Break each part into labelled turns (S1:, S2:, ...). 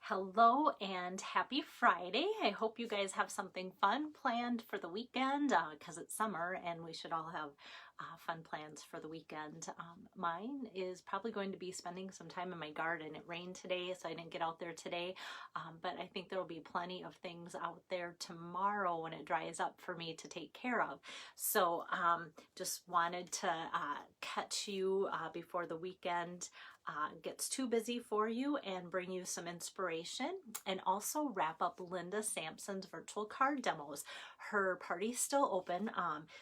S1: Hello and happy Friday. I hope you guys have something fun planned for the weekend because it's summer and we should all have fun plans for the weekend. Mine is probably going to be spending some time in my garden. It rained today, so I didn't get out there today, but I think there will be plenty of things out there tomorrow when it dries up for me to take care of. So just wanted to catch you before the weekend gets too busy for you and bring you some inspiration, and also wrap up Linda Sampson's virtual card demos. Her party's still open,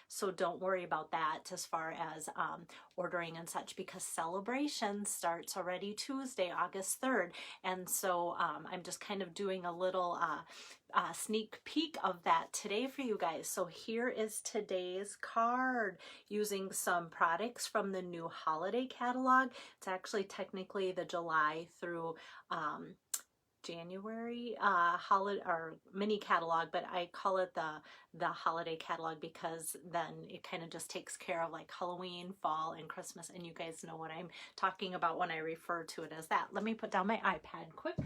S1: so don't worry about that as far as ordering and such, because celebration starts already Tuesday, August 3rd. And so I'm just kind of doing a little sneak peek of that today for you guys. So here is today's card using some products from the new holiday catalog. It's actually technically the July through January holiday or mini catalog, but I call it the holiday catalog because then it kind of just takes care of like Halloween, fall, and Christmas, and you guys know what I'm talking about when I refer to it as that. Let me put down my iPad quick.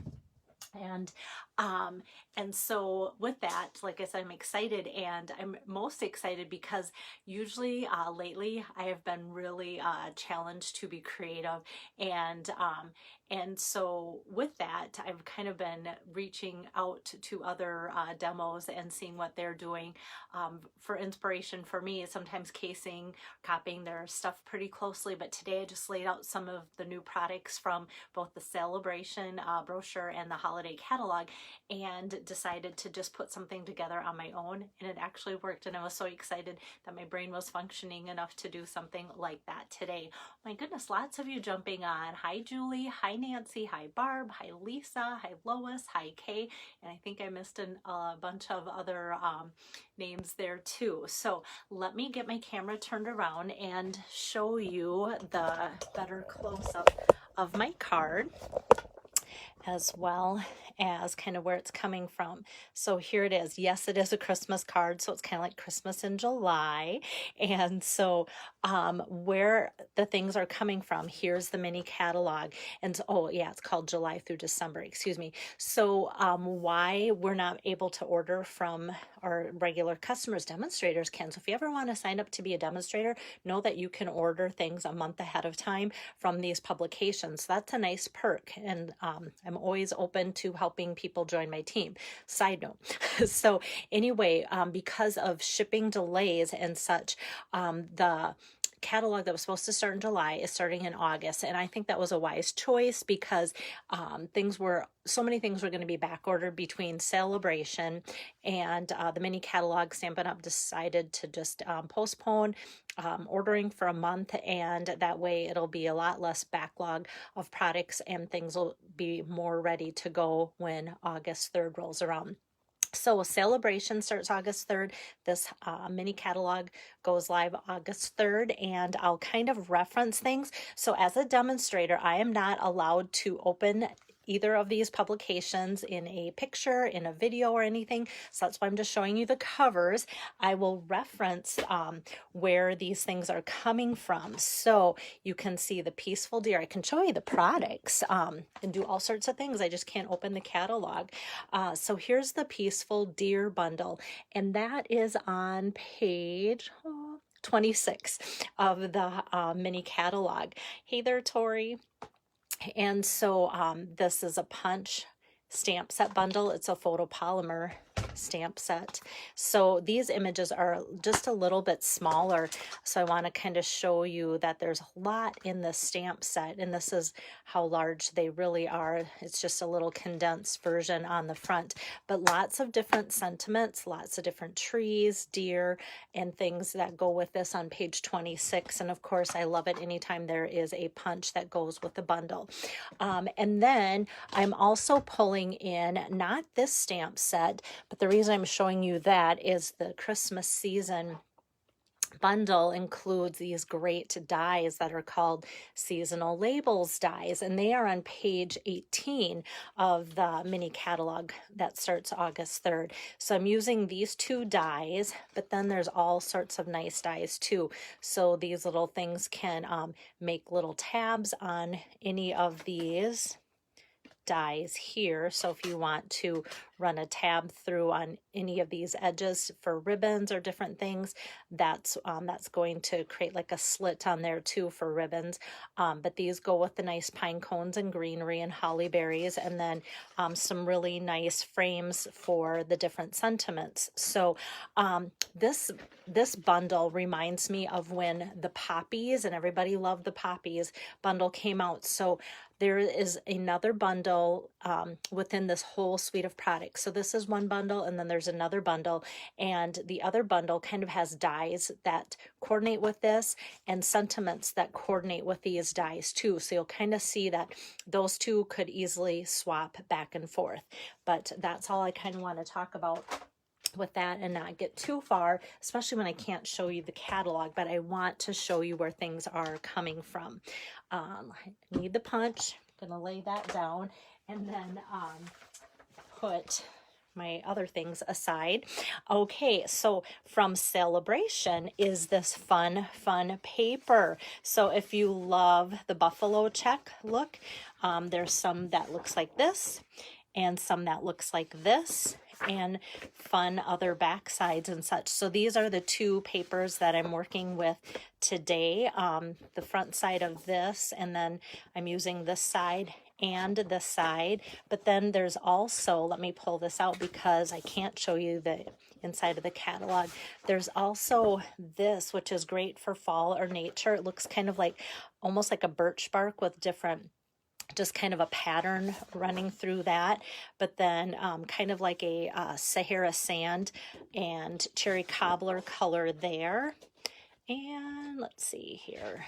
S1: And so with that, like I said, I'm excited, and I'm most excited because usually lately I have been really challenged to be creative, and so with that, I've kind of been reaching out to other demos and seeing what they're doing for inspiration for me. Sometimes casing, copying their stuff pretty closely, but today I just laid out some of the new products from both the celebration brochure and the holiday catalog, and decided to just put something together on my own, and it actually worked, and I was so excited that my brain was functioning enough to do something like that today. My goodness, lots of you jumping on. Hi Julie, hi Nancy, hi Barb, hi Lisa, hi Lois, hi Kay, and I think I missed a bunch of other names there too. So let me get my camera turned around and show you the better close-up of my card, as well as kind of where it's coming from. So here it is. Yes, it is a Christmas card, so it's kind of like Christmas in July. And so where the things are coming from, here's the mini catalog. And oh yeah, it's called July through December, excuse me. So why we're not able to order from our regular customers, demonstrators can. So if you ever want to sign up to be a demonstrator, know that you can order things a month ahead of time from these publications. So that's a nice perk, and I'm always open to helping people join my team. Side note. So anyway, because of shipping delays and such, the catalog that was supposed to start in July is starting in August, and I think that was a wise choice because so many things were going to be back ordered between celebration and the mini catalog. Stampin' Up! Decided to just postpone ordering for a month, and that way it'll be a lot less backlog of products and things will be more ready to go when August 3rd rolls around. So celebration starts August 3rd. This mini catalog goes live August 3rd, and I'll kind of reference things. So as a demonstrator, I am not allowed to open either of these publications in a picture, in a video, or anything. So that's why I'm just showing you the covers. I will reference where these things are coming from. So you can see the Peaceful Deer. I can show you the products and do all sorts of things. I just can't open the catalog. So here's the Peaceful Deer bundle, and that is on page 26 of the mini catalog. Hey there, Tori. And so this is a punch stamp set bundle. It's a photopolymer stamp set. So these images are just a little bit smaller. So I want to kind of show you that there's a lot in the stamp set, and this is how large they really are. It's just a little condensed version on the front, but lots of different sentiments, lots of different trees, deer, and things that go with this on page 26. And of course, I love it anytime there is a punch that goes with the bundle. And then I'm also pulling in not this stamp set, but the reason I'm showing you that is the Christmas season bundle includes these great dies that are called seasonal labels dies, and they are on page 18 of the mini catalog that starts August 3rd. So I'm using these two dies, but then there's all sorts of nice dies too. So these little things can make little tabs on any of these dies here. So if you want to run a tab through on any of these edges for ribbons or different things, that's going to create like a slit on there too for ribbons. But these go with the nice pine cones and greenery and holly berries, and then some really nice frames for the different sentiments. So this bundle reminds me of when the poppies, and everybody loved the poppies bundle, came out. So there is another bundle within this whole suite of products. So this is one bundle, and then there's another bundle, and the other bundle kind of has dies that coordinate with this and sentiments that coordinate with these dies too. So you'll kind of see that those two could easily swap back and forth. But that's all I kind of want to talk about with that and not get too far, especially when I can't show you the catalog, but I want to show you where things are coming from. I need the punch. I'm going to lay that down and then put my other things aside. Okay, so from Celebration is this fun paper. So if you love the buffalo check look, there's some that looks like this and some that looks like this, and fun other back sides and such. So these are the two papers that I'm working with today. The front side of this, and then I'm using this side and this side. But then there's also, let me pull this out because I can't show you the inside of the catalog. There's also this, which is great for fall or nature. It looks kind of like, almost like a birch bark with different, just kind of a pattern running through that, but then kind of like a Sahara sand and cherry cobbler color there. And let's see here.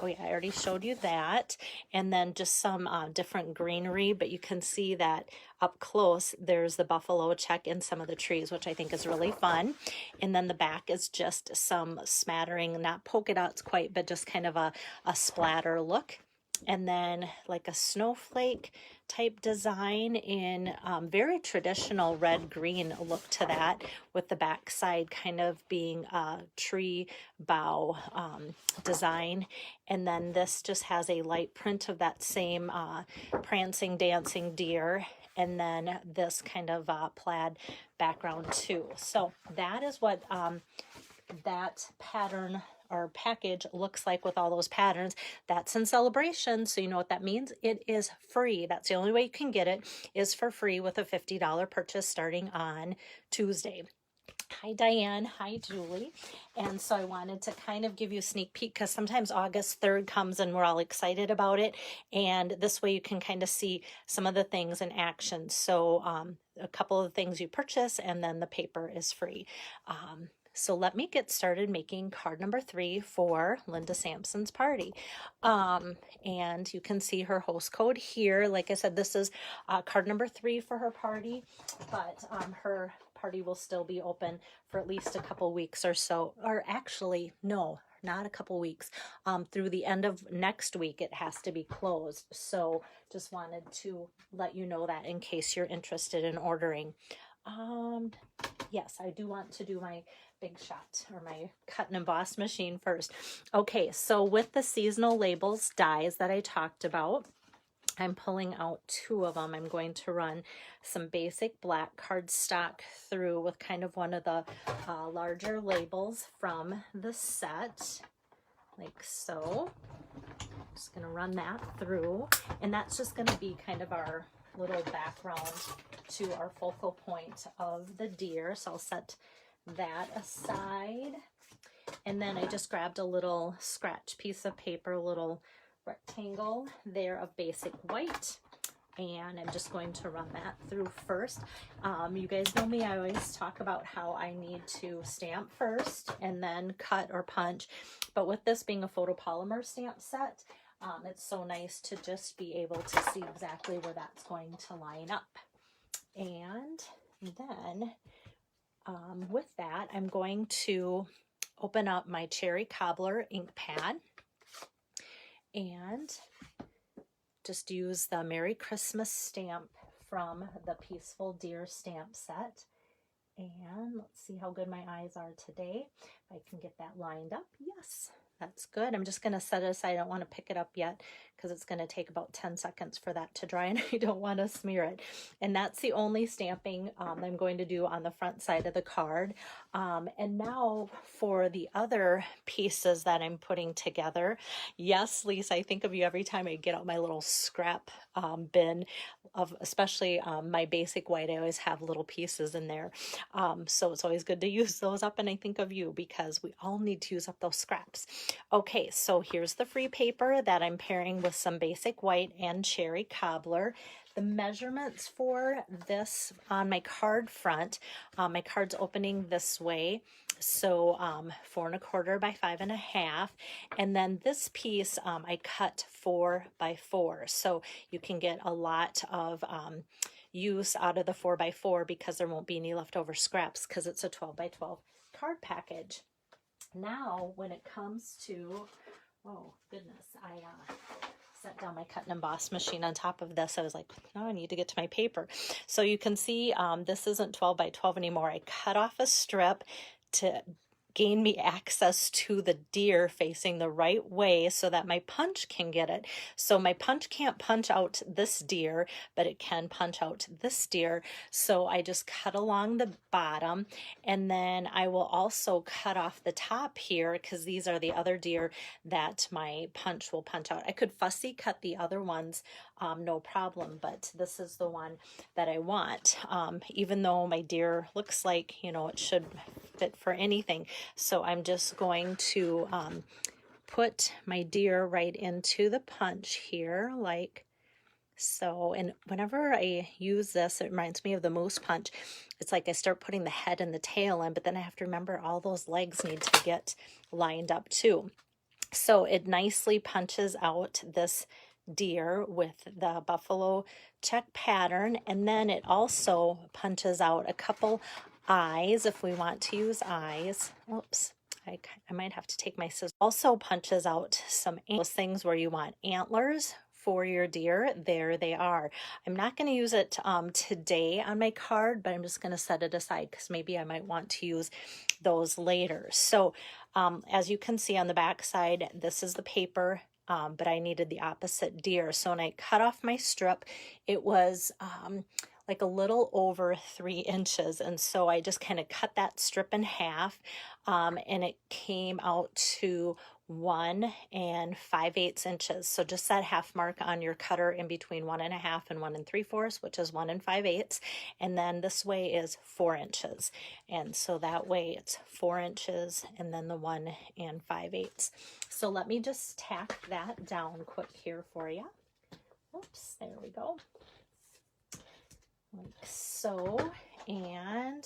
S1: Oh yeah, I already showed you that. And then just some different greenery, but you can see that up close, there's the buffalo check in some of the trees, which I think is really fun. And then the back is just some smattering, not polka dots quite, but just kind of a splatter look. And then like a snowflake type design in very traditional red-green look to that, with the back side kind of being a tree bough design. And then this just has a light print of that same prancing, dancing deer. And then this kind of plaid background too. So that is what that pattern or package looks like with all those patterns. That's in Celebration, so you know what that means. It is free. That's the only way you can get it, is for free with a $50 purchase starting on Tuesday. Hi Diane, hi Julie. And so I wanted to kind of give you a sneak peek, because sometimes August 3rd comes and we're all excited about it, and this way you can kind of see some of the things in action. So a couple of the things you purchase, and then the paper is free. So let me get started making card number 3 for Linda Sampson's party. And you can see her host code here. Like I said, this is card number 3 for her party, but her party will still be open for at least a couple weeks or so. Or actually, no, not a couple weeks. Through the end of next week, it has to be closed. So just wanted to let you know that in case you're interested in ordering. Yes, I do want to do my big shot, or my cut and emboss machine first. Okay, so with the seasonal labels dies that I talked about, I'm pulling out 2 of them. I'm going to run some basic black cardstock through with kind of one of the larger labels from the set, like so. I'm just going to run that through, and that's just going to be kind of our little background to our focal point of the deer. So I'll set that aside, and then I just grabbed a little scratch piece of paper, a little rectangle there of basic white, and I'm just going to run that through first. You guys know me, I always talk about how I need to stamp first and then cut or punch, but with this being a photopolymer stamp set, it's so nice to just be able to see exactly where that's going to line up. And then with that, I'm going to open up my Cherry Cobbler ink pad and just use the Merry Christmas stamp from the Peaceful Deer stamp set. And let's see how good my eyes are today. If I can get that lined up. Yes, That's good. I'm just going to set it aside. I don't want to pick it up yet because it's going to take about 10 seconds for that to dry, and I don't want to smear it. And that's the only stamping I'm going to do on the front side of the card. And now for the other pieces that I'm putting together. Yes, Lisa, I think of you every time I get out my little scrap bin of especially my basic white. I always have little pieces in there. So it's always good to use those up, and I think of you because we all need to use up those scraps. Okay, so here's the free paper that I'm pairing with some basic white and cherry cobbler. The measurements for this on my card front, my card's opening this way, so 4 1/4 by 5 1/2, and then this piece I cut 4 by 4, so you can get a lot of use out of the 4 by 4 because there won't be any leftover scraps because it's a 12 by 12 card package. Now, when it comes to, oh goodness, I set down my cut and emboss machine on top of this. I was like, no, I need to get to my paper. So you can see this isn't 12 by 12 anymore. I cut off a strip to gain me access to the deer facing the right way so that my punch can get it. So my punch can't punch out this deer, but it can punch out this deer. So I just cut along the bottom, and then I will also cut off the top here because these are the other deer that my punch will punch out. I could fussy cut the other ones, no problem, but this is the one that I want, even though my deer looks like, you know, it should fit for anything. So I'm just going to put my deer right into the punch here, like so. And whenever I use this, it reminds me of the moose punch. It's like I start putting the head and the tail in, but then I have to remember all those legs need to get lined up too. So it nicely punches out this deer with the buffalo check pattern, and then it also punches out a couple eyes if we want to use eyes. Oops, I might have to take my scissors. Also punches out some those things where you want antlers for your deer. There they are. I'm not going to use it today on my card, but I'm just going to set it aside because maybe I might want to use those later. So as you can see on the back side, this is the paper, but I needed the opposite deer. So when I cut off my strip, it was like a little over 3 inches. And so I just kind of cut that strip in half, and it came out to 1 5/8 inches. So just that half mark on your cutter in between 1 1/2 and 1 3/4, which is 1 5/8. And then this way is 4 inches. And so that way it's 4 inches and then the 1 5/8. So let me just tack that down quick here for you. Oops, there we go. Like so. And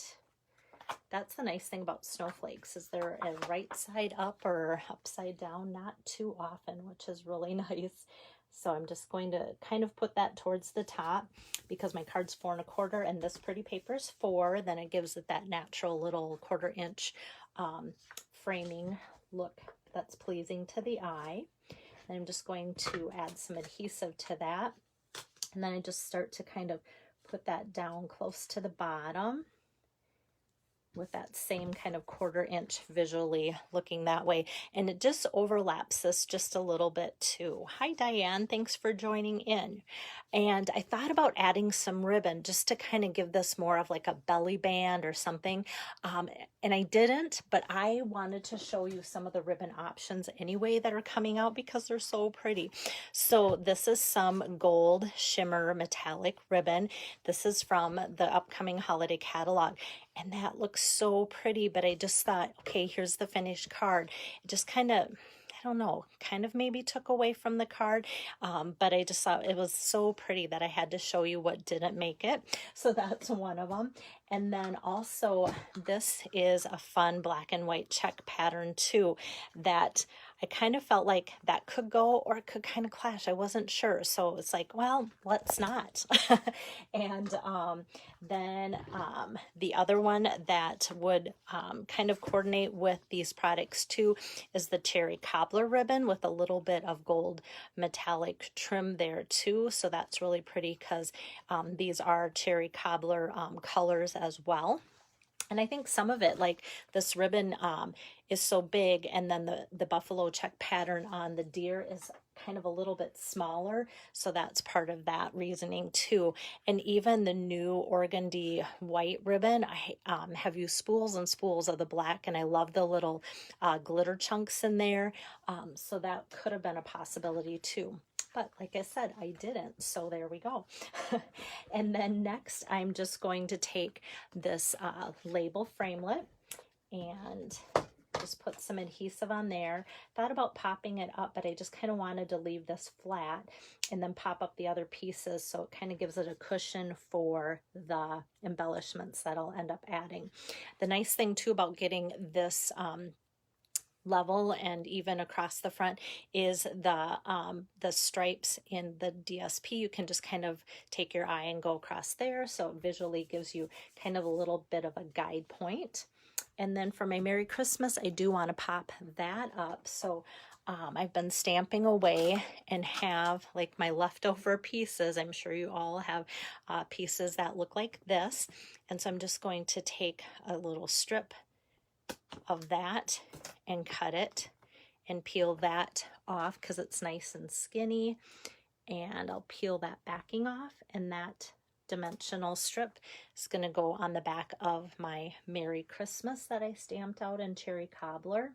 S1: that's the nice thing about snowflakes, is they're a right side up or upside down, not too often, which is really nice. So I'm just going to kind of put that towards the top because my card's 4 1/4 and this pretty paper is 4. Then it gives it that natural little 1/4 inch framing look that's pleasing to the eye. And I'm just going to add some adhesive to that. And then I just start to kind of put that down close to the bottom with that same kind of 1/4 inch visually looking that way. And it just overlaps this just a little bit too. Hi, Diane. Thanks for joining in. And I thought about adding some ribbon just to kind of give this more of like a belly band or something. And I didn't, but I wanted to show you some of the ribbon options anyway that are coming out because they're so pretty. So this is some gold shimmer metallic ribbon. This is from the upcoming holiday catalog. And that looks so pretty, but I just thought, okay, here's the finished card. It just kind of, I don't know, kind of maybe took away from the card, but I just thought it was so pretty that I had to show you what didn't make it. So that's one of them. And then also this is a fun black and white check pattern too that I kind of felt like that could go or it could kind of clash. I wasn't sure. So it's like, well, let's not. And then the other one that would kind of coordinate with these products too is the cherry cobbler ribbon with a little bit of gold metallic trim there too. So that's really pretty because these are cherry cobbler colors as well. And I think some of it, like this ribbon is so big, and then the buffalo check pattern on the deer is kind of a little bit smaller. So that's part of that reasoning too. And even the new organdy white ribbon, I have used spools and spools of the black, and I love the little glitter chunks in there. So that could have been a possibility too. But like I said, I didn't, so there we go. And then next, I'm just going to take this label framelit and just put some adhesive on there. Thought about popping it up, but I just kind of wanted to leave this flat and then pop up the other pieces, so it kind of gives it a cushion for the embellishments that I'll end up adding. The nice thing too about getting this level and even across the front is the stripes in the DSP. You can just kind of take your eye and go across there, so it visually gives you kind of a little bit of a guide point. And then for my Merry Christmas, I do want to pop that up. So I've been stamping away and have like my leftover pieces. I'm sure you all have pieces that look like this. And so I'm just going to take a little strip of that and cut it and peel that off because it's nice and skinny. And I'll peel that backing off, and that dimensional strip is going to go on the back of my Merry Christmas that I stamped out in cherry cobbler.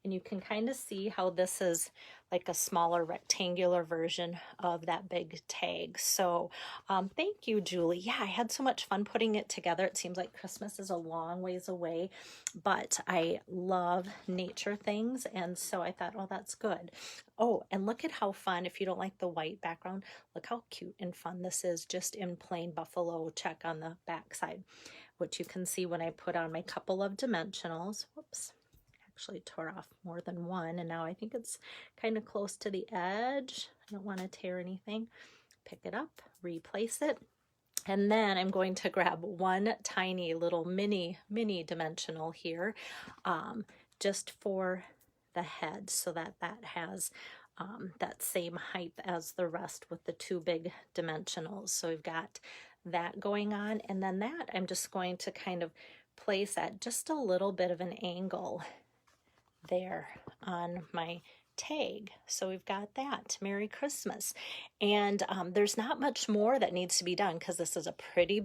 S1: And you can kind of see how this is like a smaller rectangular version of that big tag. So thank you, Julie. Yeah, I had so much fun putting it together. It seems like Christmas is a long ways away, but I love nature things. And so I thought, oh, that's good. Oh, and look at how fun, if you don't like the white background, look how cute and fun this is just in plain buffalo check on the back side, which you can see when I put on my couple of dimensionals. Whoops. Actually tore off more than one, and now I think it's kind of close to the edge. I don't want to tear anything. Pick it up, replace it, and then I'm going to grab one tiny little mini dimensional here just for the head, so that has that same height as the rest with the two big dimensionals. So we've got that going on, and then that I'm just going to kind of place at just a little bit of an angle there on my tag. So we've got that. Merry Christmas. And there's not much more that needs to be done because this is a pretty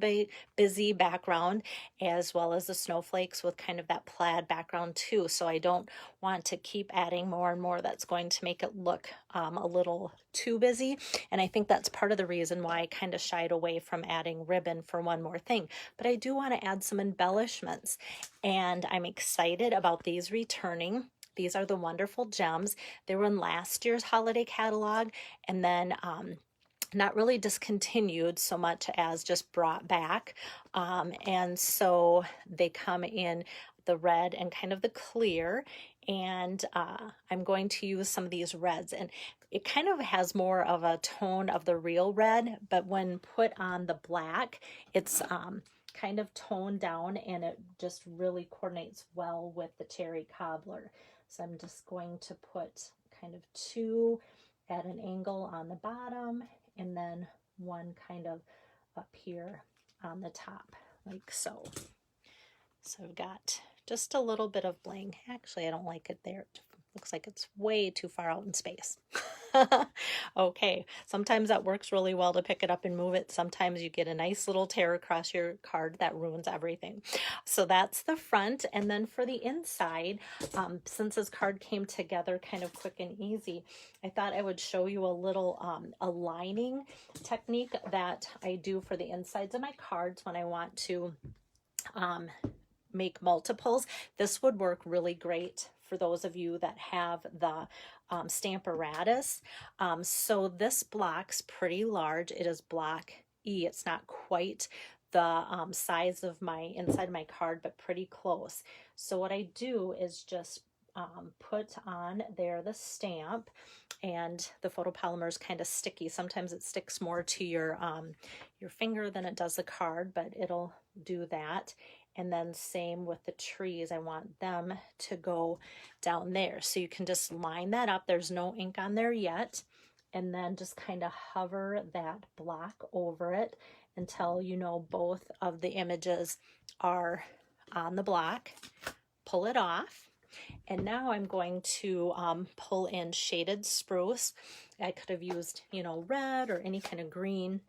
S1: busy background, as well as the snowflakes with kind of that plaid background too. So I don't want to keep adding more and more. That's going to make it look a little too busy. And I think that's part of the reason why I kind of shied away from adding ribbon for one more thing. But I do want to add some embellishments, and I'm excited about these returning. These are the Wonderful Gems. They were in last year's holiday catalog, and then not really discontinued so much as just brought back. And so they come in the red and kind of the clear, and I'm going to use some of these reds, and it kind of has more of a tone of the real red, but when put on the black, it's kind of toned down, and it just really coordinates well with the cherry cobbler. So I'm just going to put kind of two at an angle on the bottom, and then one kind of up here on the top, like so. So I've got just a little bit of bling. Actually, I don't like it there. It looks like it's way too far out in space. Okay, sometimes that works really well to pick it up and move it. Sometimes you get a nice little tear across your card that ruins everything. So that's the front. And then for the inside, since this card came together kind of quick and easy, I thought I would show you a little aligning technique that I do for the insides of my cards when I want to make multiples. This would work really great for those of you that have the Stamparatus. So this block's pretty large. It is block E. It's not quite the size of my inside of my card, but pretty close. So what I do is just put on there the stamp, and the photopolymer is kind of sticky. Sometimes it sticks more to your finger than it does the card, but it'll do that. And then same with the trees, I want them to go down there. So you can just line that up. There's no ink on there yet. And then just kind of hover that block over it until you know both of the images are on the block, pull it off. And now I'm going to pull in shaded spruce. I could have used, you know, red or any kind of green,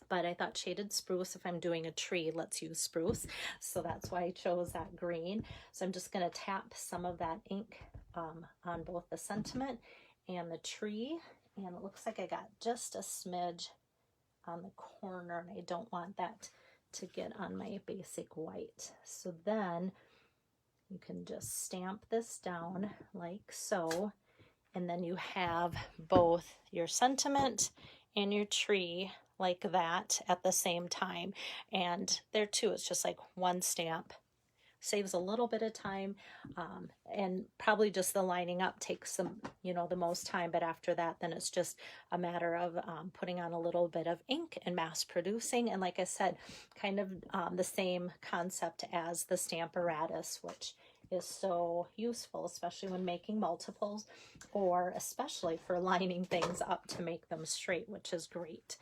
S1: but I thought shaded spruce, if I'm doing a tree, let's use spruce. So that's why I chose that green. So I'm just going to tap some of that ink on both the sentiment and the tree. And it looks like I got just a smidge on the corner, and I don't want that to get on my basic white. So then you can just stamp this down like so, and then you have both your sentiment and your tree like that at the same time. And there too, it's just like one stamp. Saves a little bit of time, and probably just the lining up takes some, you know, the most time, but after that, then it's just a matter of putting on a little bit of ink and mass producing. And like I said, kind of the same concept as the Stamparatus, which is so useful, especially when making multiples, or especially for lining things up to make them straight, which is great.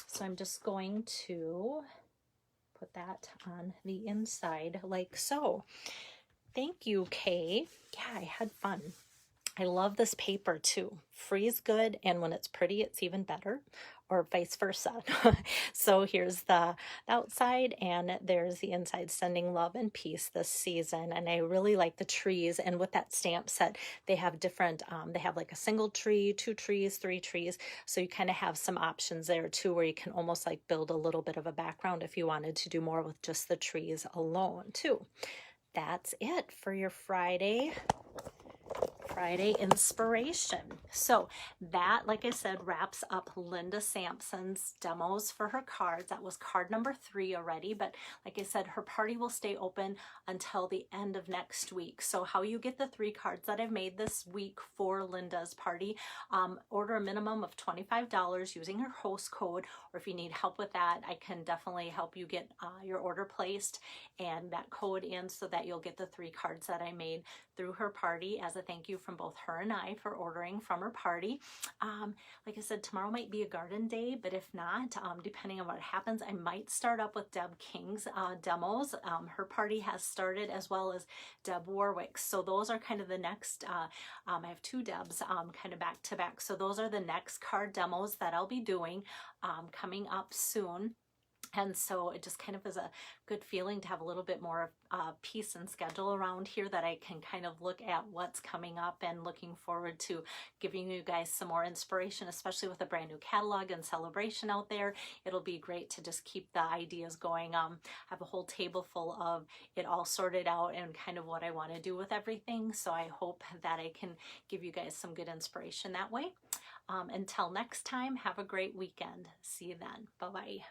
S1: So I'm just going to put that on the inside like so. Thank you, Kay. Yeah, I had fun. I love this paper too. Free is good, and when it's pretty, it's even better, or vice versa. So here's the outside, and there's the inside, sending love and peace this season. And I really like the trees, and with that stamp set, they have different, they have like a single tree, 2 trees, 3 trees. So you kind of have some options there too, where you can almost like build a little bit of a background if you wanted to do more with just the trees alone too. That's it for your Friday inspiration. So that, like I said, wraps up Linda Sampson's demos for her cards. That was card number 3 already, but like I said, her party will stay open until the end of next week. So how you get the 3 cards that I've made this week for Linda's party, order a minimum of $25 using her host code, or if you need help with that, I can definitely help you get your order placed and that code in, so that you'll get the 3 cards that I made through her party as a thank you from both her and I for ordering from her party. Like I said, tomorrow might be a garden day, but if not, depending on what happens, I might start up with Deb King's demos. Her party has started, as well as Deb Warwick's. So those are kind of the next, I have 2 Debs kind of back to back. So those are the next card demos that I'll be doing coming up soon. And so it just kind of is a good feeling to have a little bit more peace and schedule around here, that I can kind of look at what's coming up, and looking forward to giving you guys some more inspiration, especially with a brand new catalog and celebration out there. It'll be great to just keep the ideas going. I have a whole table full of it all sorted out and kind of what I want to do with everything. So I hope that I can give you guys some good inspiration that way. Until next time, have a great weekend. See you then. Bye-bye.